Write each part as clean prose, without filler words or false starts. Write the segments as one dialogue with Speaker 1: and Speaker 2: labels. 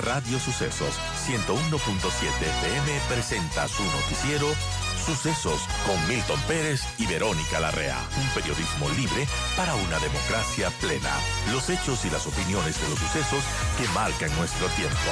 Speaker 1: Radio Sucesos 101.7 FM presenta su noticiero Sucesos con Milton Pérez y Verónica Larrea. Un periodismo libre para una democracia plena. Los hechos y las opiniones de los sucesos que marcan nuestro tiempo.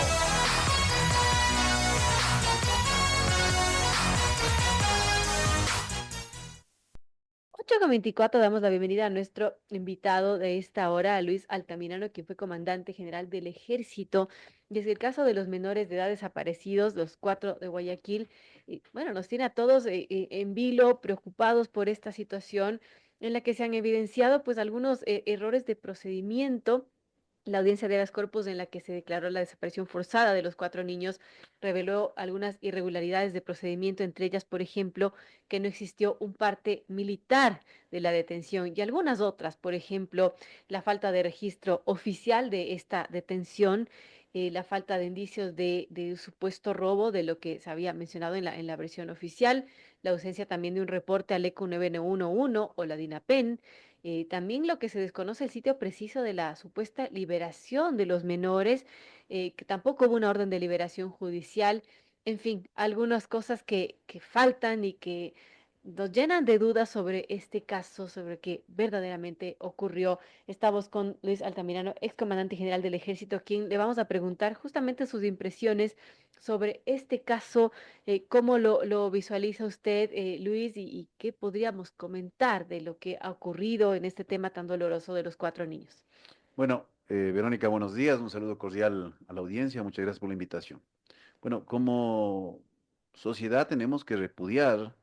Speaker 2: 8:24 damos la bienvenida a nuestro invitado de esta hora, a Luis Altamirano, quien fue comandante general del Ejército. Desde el caso de los menores de edad desaparecidos, los 4 de Guayaquil, y, bueno, nos tiene a todos en vilo, preocupados por esta situación en la que se han evidenciado pues algunos errores de procedimiento. La audiencia de habeas corpus en la que se declaró la desaparición forzada de los 4 niños reveló algunas irregularidades de procedimiento, entre ellas, por ejemplo, que no existió un parte militar de la detención y algunas otras, por ejemplo, la falta de registro oficial de esta detención, la falta de indicios de supuesto robo de lo que se había mencionado en la versión oficial, la ausencia también de un reporte al ECO 911 o la DINAPEN. También lo que se desconoce el sitio preciso de la supuesta liberación de los menores, que tampoco hubo una orden de liberación judicial. En fin, algunas cosas que faltan y que nos llenan de dudas sobre este caso, sobre qué verdaderamente ocurrió. Estamos con Luis Altamirano, ex comandante general del Ejército, a quien le vamos a preguntar justamente sus impresiones sobre este caso. ¿Cómo lo visualiza usted, Luis, y qué podríamos comentar de lo que ha ocurrido en este tema tan doloroso de los 4 niños?
Speaker 3: Bueno, Verónica, buenos días, un saludo cordial a la audiencia, muchas gracias por la invitación. Bueno, como sociedad tenemos que repudiar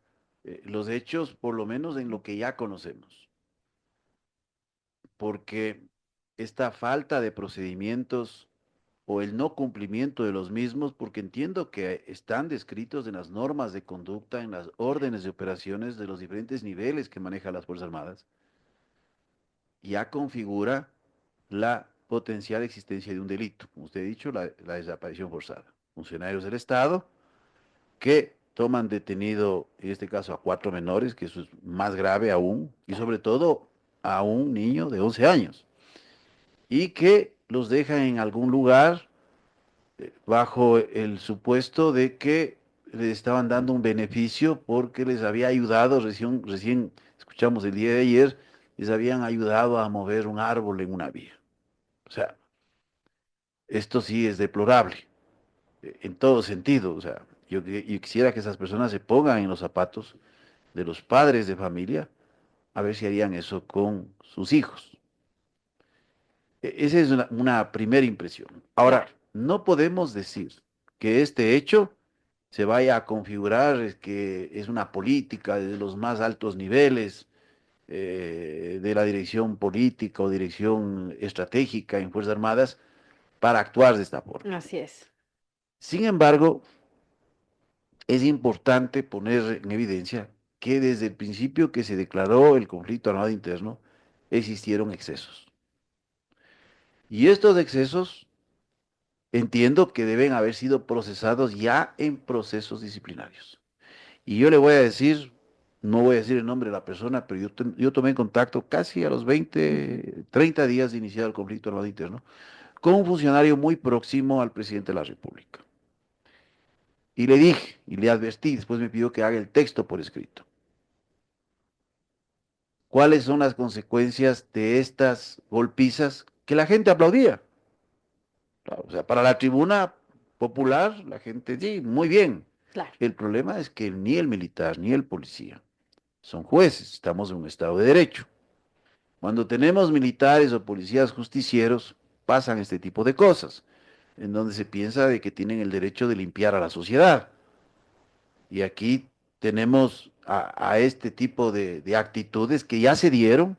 Speaker 3: los hechos, por lo menos en lo que ya conocemos, porque esta falta de procedimientos o el no cumplimiento de los mismos, porque entiendo que están descritos en las normas de conducta, en las órdenes de operaciones de los diferentes niveles que manejan las Fuerzas Armadas, ya configura la potencial existencia de un delito. Como usted ha dicho, la desaparición forzada. Funcionarios del Estado que toman detenido, en este caso, a 4 menores, que eso es más grave aún, y
Speaker 2: Claro.
Speaker 3: sobre todo a un niño de 11 años, y que los dejan en algún lugar bajo el supuesto de que les estaban dando un beneficio porque les había ayudado, recién escuchamos el día de ayer, les habían ayudado a mover un árbol en una vía. O sea, esto sí es deplorable, en todo sentido. O sea, yo quisiera que esas personas se pongan en los zapatos de los padres de familia, a ver si harían eso con sus hijos. Esa es una primera impresión. Ahora,
Speaker 2: Claro.
Speaker 3: no podemos decir que este hecho se vaya a configurar que es una política de los más altos niveles de la dirección política o dirección estratégica en Fuerzas Armadas para actuar de esta forma.
Speaker 2: Así es.
Speaker 3: Sin embargo, es importante poner en evidencia que desde el principio que se declaró el conflicto armado interno, existieron excesos. Y estos excesos entiendo que deben haber sido procesados ya en procesos disciplinarios. Y yo le voy a decir, no voy a decir el nombre de la persona, pero yo tomé contacto casi a los
Speaker 2: Ujú.
Speaker 3: 20, 30 días de iniciar el conflicto armado interno con un funcionario muy próximo al presidente de la República. Y le dije, y le advertí, después me pidió que haga el texto por escrito. ¿Cuáles son las consecuencias de estas golpizas que la gente aplaudía? Claro, o sea, para la tribuna popular, la gente, sí, muy bien.
Speaker 2: Claro.
Speaker 3: El problema es que ni el militar ni el policía son jueces, estamos en un Estado de Derecho. Cuando tenemos militares o policías justicieros, pasan este tipo de cosas, en donde se piensa de que tienen el derecho de limpiar a la sociedad. Y aquí tenemos a este tipo de actitudes que ya se dieron,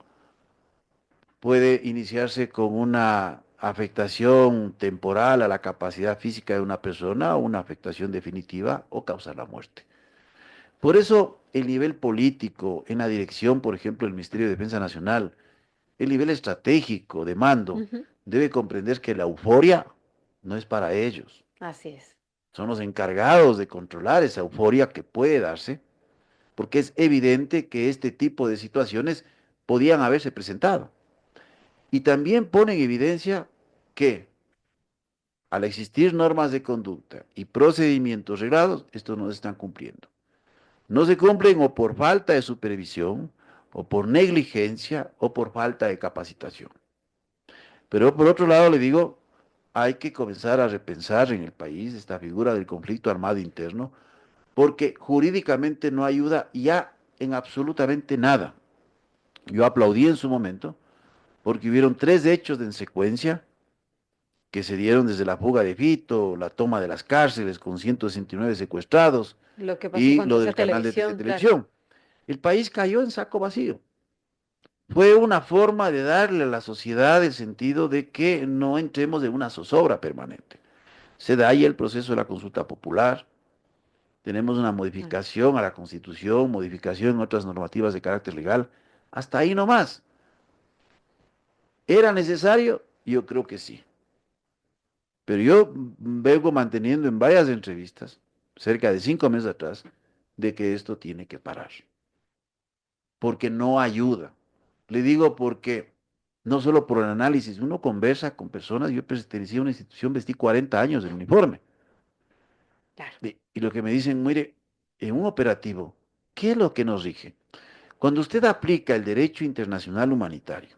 Speaker 3: puede iniciarse con una afectación temporal a la capacidad física de una persona o una afectación definitiva o causar la muerte. Por eso el nivel político en la dirección, por ejemplo, del Ministerio de Defensa Nacional, el nivel estratégico de mando,
Speaker 2: Ujú.
Speaker 3: debe comprender que la euforia no es para ellos.
Speaker 2: Así es.
Speaker 3: Son los encargados de controlar esa euforia que puede darse, porque es evidente que este tipo de situaciones podían haberse presentado. Y también pone en evidencia que al existir normas de conducta y procedimientos reglados, estos no se están cumpliendo. No se cumplen o por falta de supervisión, o por negligencia, o por falta de capacitación. Pero por otro lado, le digo, hay que comenzar a repensar en el país esta figura del conflicto armado interno, porque jurídicamente no ayuda ya en absolutamente nada. Yo aplaudí en su momento, porque hubieron tres hechos en secuencia que se dieron desde la fuga de Fito, la toma de las cárceles con 169 secuestrados
Speaker 2: Lo que pasó
Speaker 3: y
Speaker 2: con
Speaker 3: lo
Speaker 2: Tercera
Speaker 3: del canal de
Speaker 2: Televisión, claro.
Speaker 3: televisión. El país cayó en saco vacío. Fue una forma de darle a la sociedad el sentido de que no entremos en una zozobra permanente. Se da ahí el proceso de la consulta popular, tenemos una
Speaker 2: Claro.
Speaker 3: modificación a la Constitución, modificación en otras normativas de carácter legal, hasta ahí nomás. ¿Era necesario? Yo creo que sí. Pero yo vengo manteniendo en varias entrevistas, cerca de 5 meses atrás, de que esto tiene que parar, porque no ayuda. Le digo porque no solo por el análisis, uno conversa con personas, yo pertenecía a una institución, vestí 40 años en uniforme,
Speaker 2: Claro.
Speaker 3: y lo que me dicen, mire, en un operativo, ¿qué es lo que nos rige? Cuando usted aplica el derecho internacional humanitario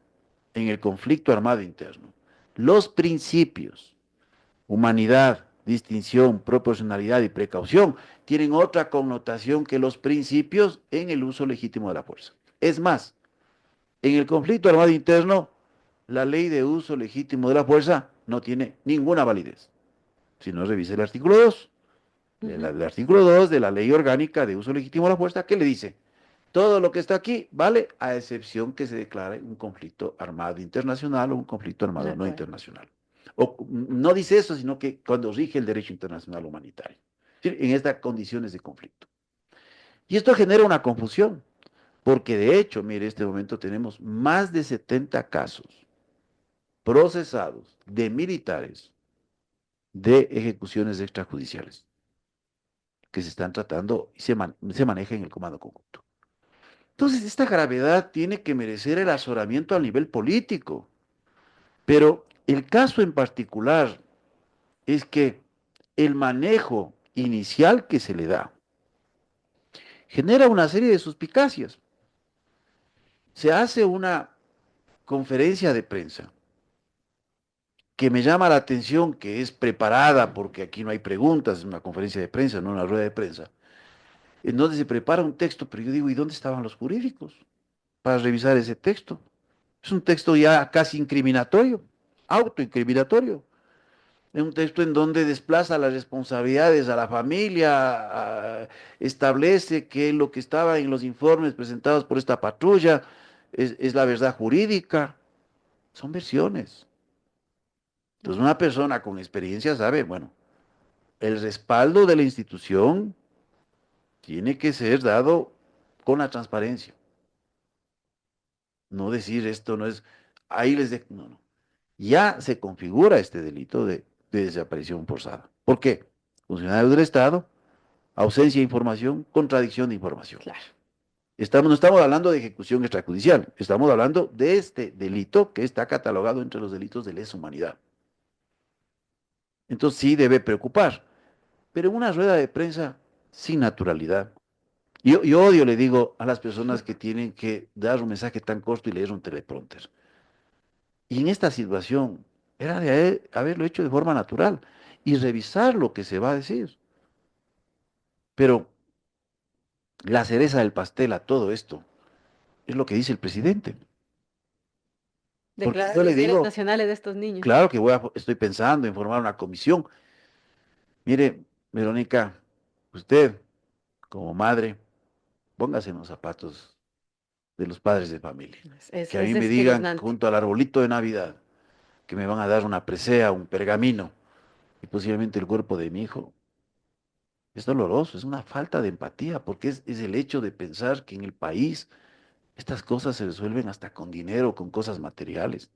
Speaker 3: en el conflicto armado interno, los principios humanidad, distinción, proporcionalidad y precaución tienen otra connotación que los principios en el uso legítimo de la fuerza. Es más, en el conflicto armado interno, la ley de uso legítimo de la fuerza no tiene ninguna validez. Si no, revise el artículo 2.
Speaker 2: Ujú.
Speaker 3: El artículo 2 de la ley orgánica de uso legítimo de la fuerza, ¿qué le dice? Todo lo que está aquí vale a excepción que se declare un conflicto armado internacional o un conflicto
Speaker 2: De
Speaker 3: armado no
Speaker 2: acuerdo.
Speaker 3: internacional. O no dice eso, sino que cuando rige el derecho internacional humanitario, ¿sí? En estas condiciones de conflicto. Y esto genera una confusión, porque de hecho, mire, en este momento tenemos más de 70 casos procesados de militares de ejecuciones extrajudiciales que se están tratando y se maneja en el comando conjunto. Entonces, esta gravedad tiene que merecer el azoramiento a nivel político. Pero el caso en particular es que el manejo inicial que se le da genera una serie de suspicacias. Se hace una conferencia de prensa que me llama la atención, que es preparada, porque aquí no hay preguntas, es una conferencia de prensa, no una rueda de prensa, en donde se prepara un texto, pero yo digo, ¿y dónde estaban los jurídicos para revisar ese texto? Es un texto ya casi incriminatorio, autoincriminatorio. Es un texto en donde desplaza las responsabilidades a la familia, establece que lo que estaba en los informes presentados por esta patrulla es la verdad jurídica. Son versiones. Entonces, una persona con experiencia sabe, bueno, el respaldo de la institución tiene que ser dado con la transparencia. No decir esto no es, ahí les de... No, no. Ya se configura este delito de desaparición forzada. ¿Por qué? Funcionarios del Estado, ausencia de información, contradicción de información.
Speaker 2: Claro.
Speaker 3: No estamos hablando de ejecución extrajudicial, estamos hablando de este delito que está catalogado entre los delitos de lesa humanidad. Entonces sí debe preocupar, pero en una rueda de prensa sin naturalidad. Yo odio, le digo, a las personas que tienen que dar un mensaje tan corto y leer un teleprompter. Y en esta situación era de haberlo hecho de forma natural y revisar lo que se va a decir. Pero la cereza del pastel a todo esto es lo que dice el presidente. Porque
Speaker 2: Declarar
Speaker 3: yo le
Speaker 2: los bienes
Speaker 3: digo,
Speaker 2: nacionales de estos niños.
Speaker 3: claro que estoy pensando en formar una comisión. Mire, Verónica, usted como madre, póngase en los zapatos de los padres de familia. Que a mí
Speaker 2: Es
Speaker 3: me digan
Speaker 2: espeluznante.
Speaker 3: junto al arbolito de Navidad que me van a dar una presea, un pergamino y posiblemente el cuerpo de mi hijo. Es doloroso, es una falta de empatía, porque es el hecho de pensar que en el país estas cosas se resuelven hasta con dinero, con cosas materiales.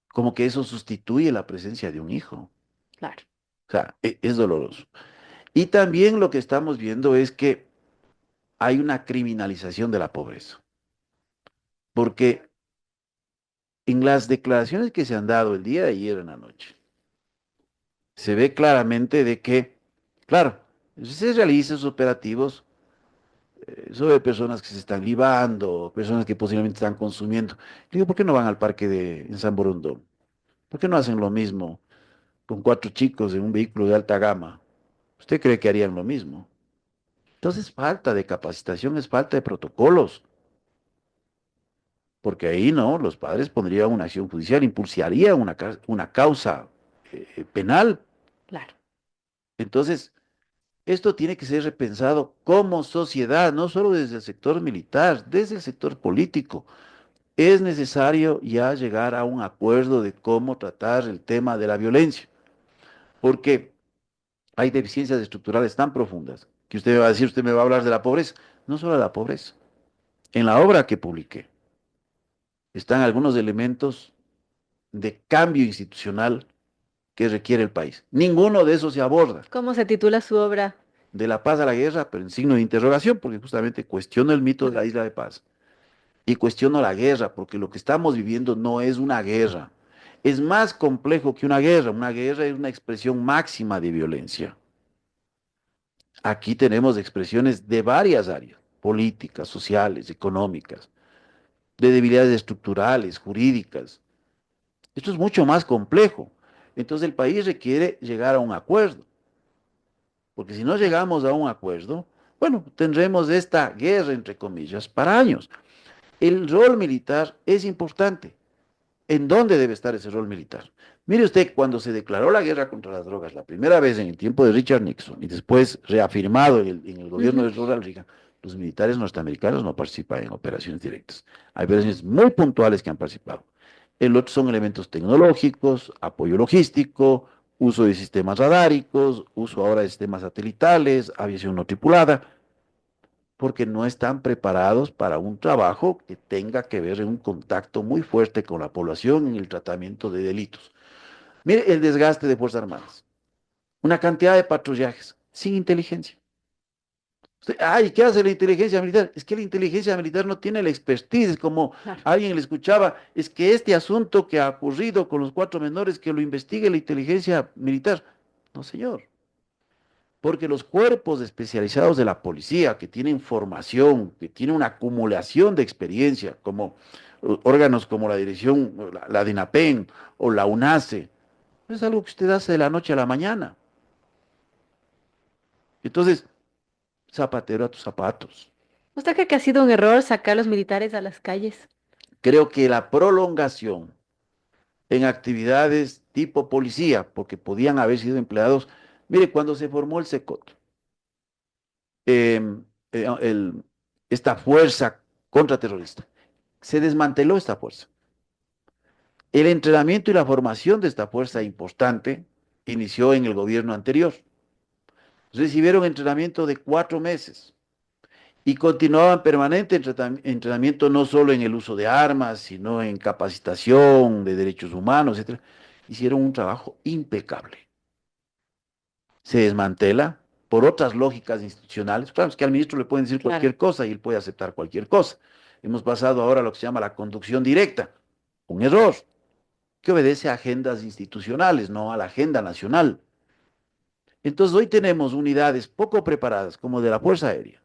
Speaker 3: Como que eso sustituye la presencia de un hijo.
Speaker 2: Claro.
Speaker 3: O sea, es doloroso. Y también lo que estamos viendo es que hay una criminalización de la pobreza, porque en las declaraciones que se han dado el día de ayer en la noche, se ve claramente de que, claro, se realizan esos operativos sobre personas que se están libando, personas que posiblemente están consumiendo. Digo, ¿por qué no van al parque en San Borondón? ¿Por qué no hacen lo mismo con cuatro chicos en un vehículo de alta gama? ¿Usted cree que harían lo mismo? Entonces, falta de capacitación, es falta de protocolos, porque ahí no, los padres pondrían una acción judicial, impulsarían una causa penal.
Speaker 2: Claro.
Speaker 3: Entonces, esto tiene que ser repensado como sociedad, no solo desde el sector militar, desde el sector político. Es necesario ya llegar a un acuerdo de cómo tratar el tema de la violencia, porque hay deficiencias estructurales tan profundas que usted me va a decir, usted me va a hablar de la pobreza, no solo de la pobreza. En la obra que publiqué están algunos elementos de cambio institucional que requiere el país. Ninguno de esos se aborda.
Speaker 2: ¿Cómo se titula su obra?
Speaker 3: De la paz a la guerra, pero en signo de interrogación, porque justamente cuestiono el mito de la isla de paz y cuestiono la guerra, porque lo que estamos viviendo no es una guerra. Es más complejo que una guerra. Una guerra es una expresión máxima de violencia. Aquí tenemos expresiones de varias áreas, políticas, sociales, económicas, de debilidades estructurales, jurídicas. Esto es mucho más complejo. Entonces el país requiere llegar a un acuerdo, porque si no
Speaker 2: Claro.
Speaker 3: llegamos a un acuerdo, bueno, tendremos esta guerra, entre comillas, para años. El rol militar es importante. ¿En dónde debe estar ese rol militar? Mire usted, cuando se declaró la guerra contra las drogas, la primera vez en el tiempo de Richard Nixon y después reafirmado en el gobierno
Speaker 2: Ujú.
Speaker 3: de Ronald Reagan, los militares norteamericanos no participan en operaciones directas. Hay operaciones muy puntuales que han participado. El otro son elementos tecnológicos, apoyo logístico, uso de sistemas radáricos, uso ahora de sistemas satelitales, aviación no tripulada, porque no están preparados para un trabajo que tenga que ver en un contacto muy fuerte con la población en el tratamiento de delitos. Mire el desgaste de Fuerzas Armadas, una cantidad de patrullajes sin inteligencia. Ay, ¿qué hace la inteligencia militar? Es que la inteligencia militar no tiene la expertise, es como
Speaker 2: Claro.
Speaker 3: alguien le escuchaba, es que este asunto que ha ocurrido con los cuatro menores, que lo investigue la inteligencia militar. No, señor. Porque los cuerpos especializados de la policía, que tienen formación, que tienen una acumulación de experiencia, como órganos como la dirección, la DINAPEN o la UNACE, no es algo que usted hace de la noche a la mañana. Entonces, zapatero a tus zapatos.
Speaker 2: ¿Usted cree que ha sido un error sacar a los militares a las calles?
Speaker 3: Creo que la prolongación en actividades tipo policía, porque podían haber sido empleados, mire, cuando se formó el SECOT, em, eh, el- esta fuerza contraterrorista, se desmanteló esta fuerza. El entrenamiento y la formación de esta fuerza importante inició en el gobierno anterior. Recibieron entrenamiento de 4 meses y continuaban permanente entrenamiento no solo en el uso de armas, sino en capacitación de derechos humanos, etcétera. Hicieron un trabajo impecable. Se desmantela por otras lógicas institucionales. Claro, es que al ministro le pueden decir
Speaker 2: Claro.
Speaker 3: cualquier cosa y él puede aceptar cualquier cosa. Hemos pasado ahora a lo que se llama la conducción directa, un error que obedece a agendas institucionales, no a la agenda nacional. Entonces hoy tenemos unidades poco preparadas, como de la Fuerza Aérea,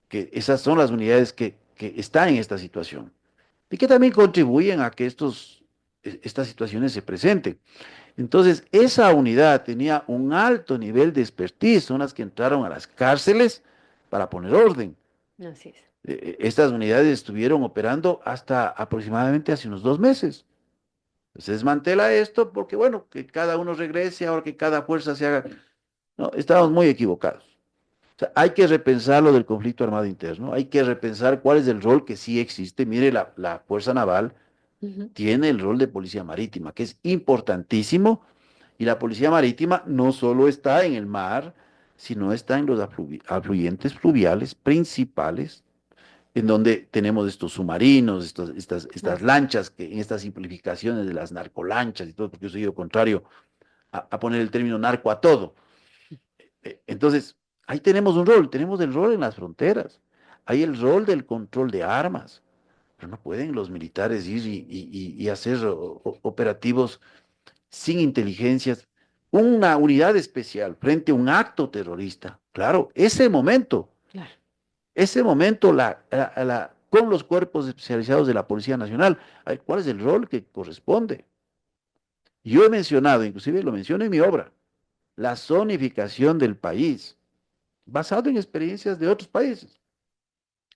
Speaker 3: que esas son las unidades que están en esta situación y que también contribuyen a que estas situaciones se presenten. Entonces, esa unidad tenía un alto nivel de expertise, son las que entraron a las cárceles para poner orden.
Speaker 2: Así es.
Speaker 3: Estas unidades estuvieron operando hasta aproximadamente hace unos 2 meses. Se desmantela esto porque, bueno, que cada uno regrese, ahora que cada fuerza se haga. No, estamos muy equivocados. O sea, hay que repensar lo del conflicto armado interno, hay que repensar cuál es el rol que sí existe. Mire, la Fuerza Naval
Speaker 2: Ujú.
Speaker 3: tiene el rol de policía marítima, que es importantísimo, y la policía marítima no solo está en el mar, sino está en los afluentes fluviales principales, en donde tenemos estos submarinos, estas
Speaker 2: Claro.
Speaker 3: lanchas, que en estas simplificaciones de las narcolanchas y todo, porque yo soy lo contrario a poner el término narco a todo. Entonces, ahí tenemos el rol en las fronteras, hay el rol del control de armas, pero no pueden los militares ir y hacer operativos sin inteligencias. una unidad especial frente a un acto terrorista, claro,
Speaker 2: Claro.
Speaker 3: ese momento con los cuerpos especializados de la Policía Nacional, ¿cuál es el rol que corresponde? Yo he mencionado, inclusive lo menciono en mi obra, la zonificación del país, basado en experiencias de otros países,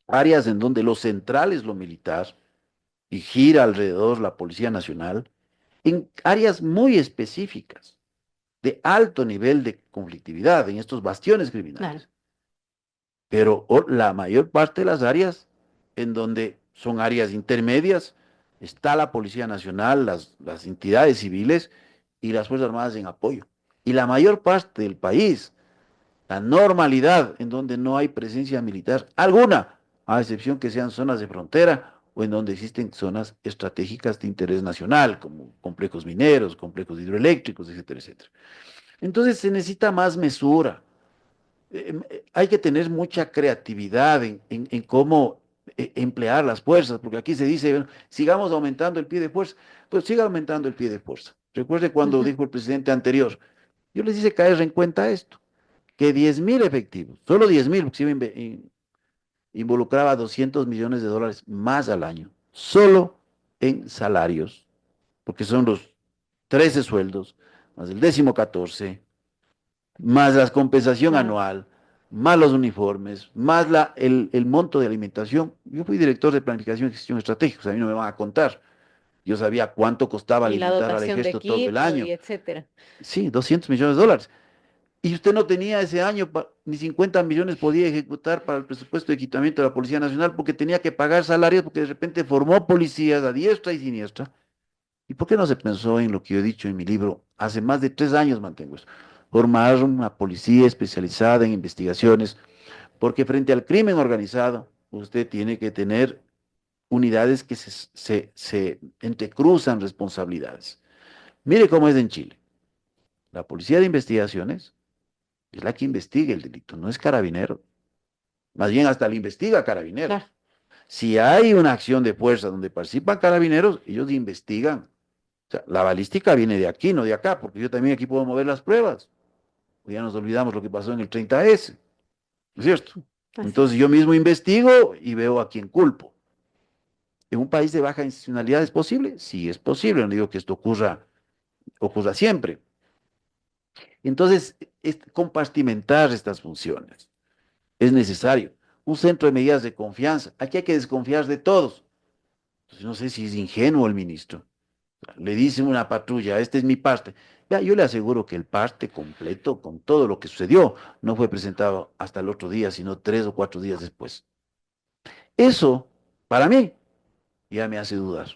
Speaker 3: áreas en donde lo central es lo militar y gira alrededor la Policía Nacional, en áreas muy específicas, de alto nivel de conflictividad, en estos bastiones
Speaker 2: Claro.
Speaker 3: criminales. Pero la mayor parte de las áreas en donde son áreas intermedias, está la Policía Nacional, las entidades civiles y las Fuerzas Armadas en apoyo. Y la mayor parte del país, la normalidad en donde no hay presencia militar alguna, a excepción que sean zonas de frontera o en donde existen zonas estratégicas de interés nacional, como complejos mineros, complejos hidroeléctricos, etcétera, etcétera. Entonces se necesita más mesura. Hay que tener mucha creatividad en cómo emplear las fuerzas, porque aquí se dice, bueno, sigamos aumentando el pie de fuerza, pues siga aumentando el pie de fuerza. Recuerde cuando
Speaker 2: Ujú.
Speaker 3: dijo el presidente anterior, yo les hice caer en cuenta esto, que 10.000 efectivos, solo 10.000, porque involucraba $200 millones más al año, solo en salarios, porque son los 13 sueldos, más el 14º, más la compensación
Speaker 2: Claro.
Speaker 3: anual, más los uniformes, más el monto de alimentación. Yo fui director de planificación y gestión estratégica, a mí no me van a contar. Yo sabía cuánto costaba
Speaker 2: Y la
Speaker 3: alimentar al
Speaker 2: dotación de
Speaker 3: ejército todo el
Speaker 2: equipo y
Speaker 3: año.
Speaker 2: etcétera.
Speaker 3: Sí, $200 millones. Y usted no tenía ese año, ni 50 millones podía ejecutar para el presupuesto de equipamiento de la Policía Nacional porque tenía que pagar salarios porque de repente formó policías a diestra y siniestra. ¿Y por qué no se pensó en lo que yo he dicho en mi libro? Hace más de 3 años mantengo eso. Formar una policía especializada en investigaciones, porque frente al crimen organizado, usted tiene que tener unidades que se entrecruzan responsabilidades. Mire cómo es en Chile. La policía de investigaciones es la que investiga el delito, no es carabinero. Más bien hasta le investiga carabineros.
Speaker 2: Claro.
Speaker 3: Si hay una acción de fuerza donde participan carabineros, ellos investigan. O sea, la balística viene de aquí, no de acá, porque yo también aquí puedo mover las pruebas. Ya nos olvidamos lo que pasó en el 30S, ¿no es cierto?
Speaker 2: Así
Speaker 3: Entonces
Speaker 2: es.
Speaker 3: yo mismo investigo y veo a quién culpo. ¿En un país de baja institucionalidad es posible? Sí, es posible, no digo que esto ocurra siempre. Entonces, compartimentar estas funciones es necesario. Un centro de medidas de confianza. Aquí hay que desconfiar de todos. Entonces, no sé si es ingenuo el ministro. Le dice una patrulla, esta es mi parte. Ya, yo le aseguro que el parte completo con todo lo que sucedió no fue presentado hasta el otro día, sino 3 o 4 días después. Eso, para mí, ya me hace dudar.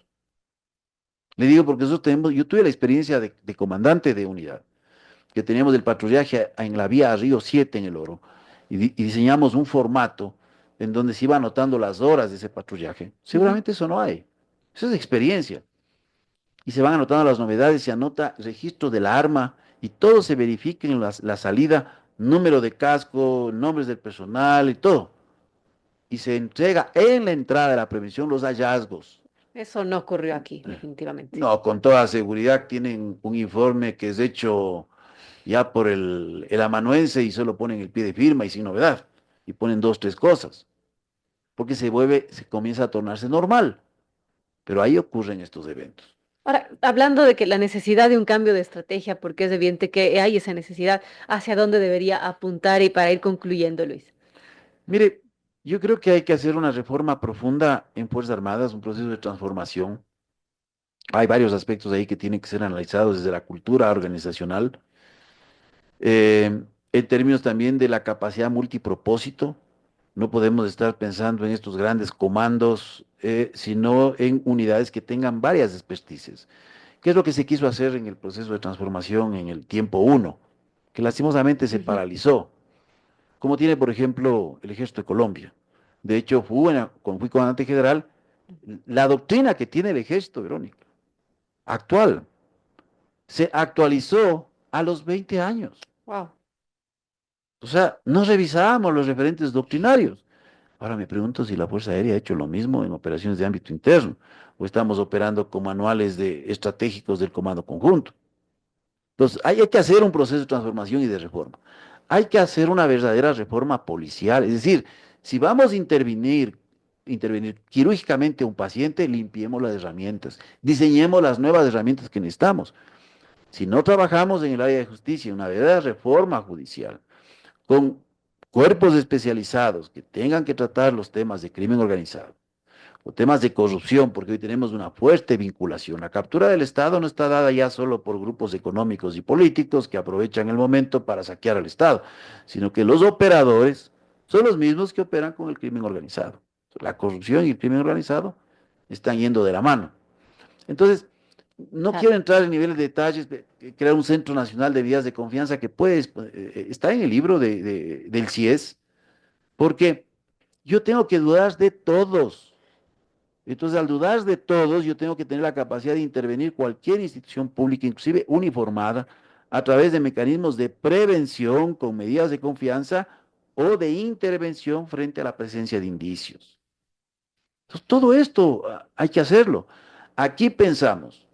Speaker 3: Le digo porque yo tuve la experiencia de comandante de unidad, que teníamos el patrullaje en la vía Río 7 en el Oro, y diseñamos un formato en donde se iba anotando las horas de ese patrullaje.
Speaker 2: Ujú.
Speaker 3: Seguramente eso no hay. Eso es experiencia. Y se van anotando las novedades, se anota registro de la arma y todo se verifica en la salida, número de casco, nombres del personal y todo. Y se entrega en la entrada de la prevención los hallazgos.
Speaker 2: Eso no ocurrió aquí, definitivamente.
Speaker 3: No, con toda seguridad tienen un informe que es hecho ya por el amanuense y solo ponen el pie de firma y sin novedad. Y ponen dos, tres cosas. Porque se comienza a tornarse normal. Pero ahí ocurren estos eventos.
Speaker 2: Ahora, hablando de que la necesidad de un cambio de estrategia, porque es evidente que hay esa necesidad, ¿hacia dónde debería apuntar y para ir concluyendo, Luis?
Speaker 3: Mire, yo creo que hay que hacer una reforma profunda en Fuerzas Armadas, un proceso de transformación. Hay varios aspectos ahí que tienen que ser analizados desde la cultura organizacional, en términos también de la capacidad multipropósito. No podemos estar pensando en estos grandes comandos, sino en unidades que tengan varias expertices. ¿Qué es lo que se quiso hacer en el proceso de transformación en el tiempo uno? Que lastimosamente se
Speaker 2: Ujú.
Speaker 3: paralizó, como tiene, por ejemplo, el Ejército de Colombia. De hecho, cuando fui comandante general, la doctrina que tiene el Ejército, Verónica, actual, se actualizó a los 20 años.
Speaker 2: Wow.
Speaker 3: O sea, no revisábamos los referentes doctrinarios. Ahora me pregunto si la Fuerza Aérea ha hecho lo mismo en operaciones de ámbito interno, o estamos operando con manuales estratégicos del Comando Conjunto. Entonces, hay que hacer un proceso de transformación y de reforma. Hay que hacer una verdadera reforma policial. Es decir, si vamos a intervenir quirúrgicamente a un paciente, limpiemos las herramientas, diseñemos las nuevas herramientas que necesitamos. Si no trabajamos en el área de justicia, una verdadera reforma judicial, con cuerpos especializados que tengan que tratar los temas de crimen organizado, o temas de corrupción, porque hoy tenemos una fuerte vinculación. La captura del Estado no está dada ya solo por grupos económicos y políticos que aprovechan el momento para saquear al Estado, sino que los operadores son los mismos que operan con el crimen organizado. La corrupción y el crimen organizado están yendo de la mano. Entonces, no
Speaker 2: Claro.
Speaker 3: quiero entrar en niveles de detalles, crear un Centro Nacional de Vías de Confianza que está en el libro del CIES, porque yo tengo que dudar de todos. Entonces, al dudar de todos, yo tengo que tener la capacidad de intervenir cualquier institución pública, inclusive uniformada, a través de mecanismos de prevención con medidas de confianza o de intervención frente a la presencia de indicios. Entonces, todo esto hay que hacerlo. Aquí pensamos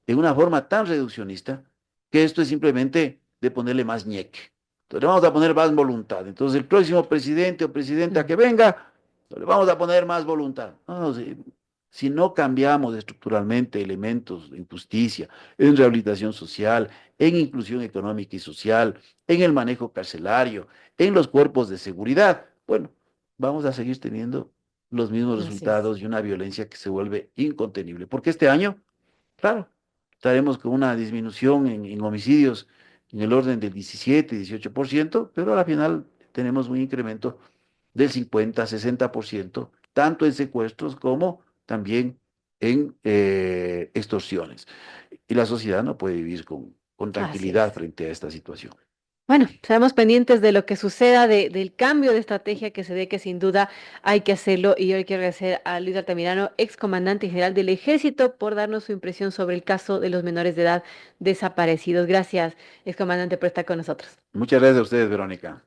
Speaker 3: de una forma tan reduccionista que esto es simplemente de ponerle más ñeque. Entonces, le vamos a poner más voluntad. Entonces, el próximo presidente o presidenta
Speaker 2: Mm.
Speaker 3: que venga, le vamos a poner más voluntad. No, si no cambiamos estructuralmente elementos en justicia, en rehabilitación social, en inclusión económica y social, en el manejo carcelario, en los cuerpos de seguridad, bueno, vamos a seguir teniendo los mismos
Speaker 2: Así es.
Speaker 3: resultados y una violencia que se vuelve incontenible. Porque este año, claro, estaremos con una disminución en homicidios en el orden del 17, 18%, pero a la final tenemos un incremento del 50, 60%, tanto en secuestros como también en extorsiones. Y la sociedad no puede vivir con
Speaker 2: Así es.
Speaker 3: tranquilidad frente a esta situación.
Speaker 2: Bueno, estaremos pendientes de lo que suceda, del cambio de estrategia que se dé, que sin duda hay que hacerlo. Y yo le quiero agradecer a Luis Altamirano, ex comandante general del Ejército, por darnos su impresión sobre el caso de los menores de edad desaparecidos. Gracias, ex comandante, por estar con nosotros.
Speaker 3: Muchas gracias a ustedes, Verónica.